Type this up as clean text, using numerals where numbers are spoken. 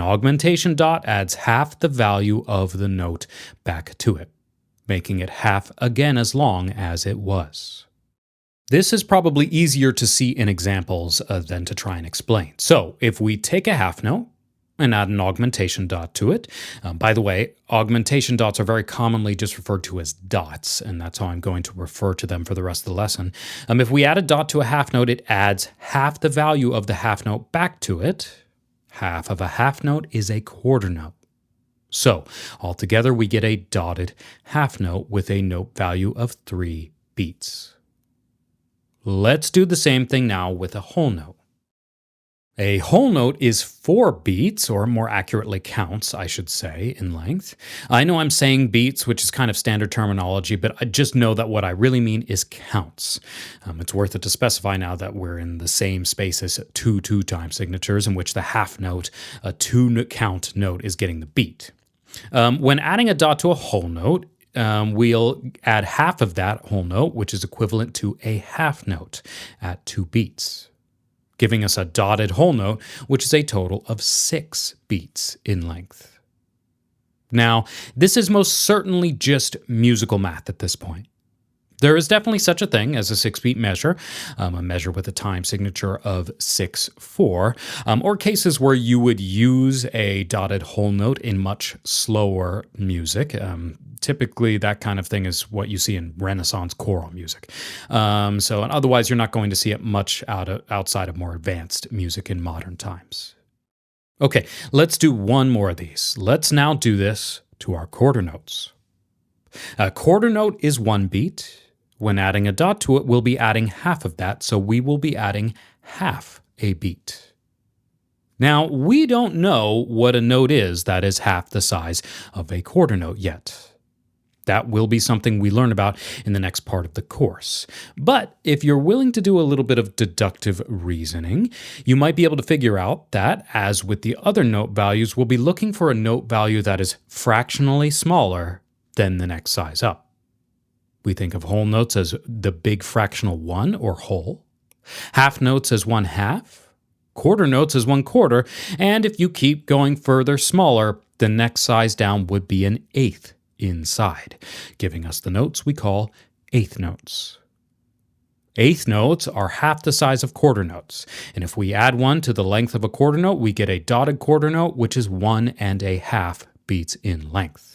augmentation dot adds half the value of the note back to it, making it half again as long as it was. This is probably easier to see in examples than to try and explain. So if we take a half note and add an augmentation dot to it. By the way, augmentation dots are very commonly just referred to as dots, and that's how I'm going to refer to them for the rest of the lesson. If we add a dot to a half note, it adds half the value of the half note back to it. Half of a half note is a quarter note. So altogether, we get a dotted half note with a note value of 3 beats. Let's do the same thing now with a whole note. A whole note is 4 beats, or more accurately counts, I should say, in length. I know I'm saying beats, which is kind of standard terminology, but I just know that what I really mean is counts. It's worth it to specify now that we're in the same space as 2 2-time signatures, in which the half note, a 2-count note, is getting the beat. When adding a dot to a whole note, we'll add half of that whole note, which is equivalent to a half note at 2 beats. Giving us a dotted whole note, which is a total of 6 beats in length. Now, this is most certainly just musical math at this point. There is definitely such a thing as a 6-beat measure, a measure with a time signature of 6/4, or cases where you would use a dotted whole note in much slower music. Typically, that kind of thing is what you see in Renaissance choral music. And otherwise, you're not going to see it much outside of more advanced music in modern times. Okay, let's do one more of these. Let's now do this to our quarter notes. A quarter note is 1 beat. When adding a dot to it, we'll be adding half of that, so we will be adding half a beat. Now, we don't know what a note is that is half the size of a quarter note yet. That will be something we learn about in the next part of the course. But if you're willing to do a little bit of deductive reasoning, you might be able to figure out that, as with the other note values, we'll be looking for a note value that is fractionally smaller than the next size up. We think of whole notes as the big fractional 1, or whole, half notes as 1/2, quarter notes as 1/4, and if you keep going further smaller, the next size down would be an 1/8 inside, giving us the notes we call eighth notes. Eighth notes are half the size of quarter notes, and if we add 1 to the length of a quarter note, we get a dotted quarter note, which is 1 1/2 beats in length.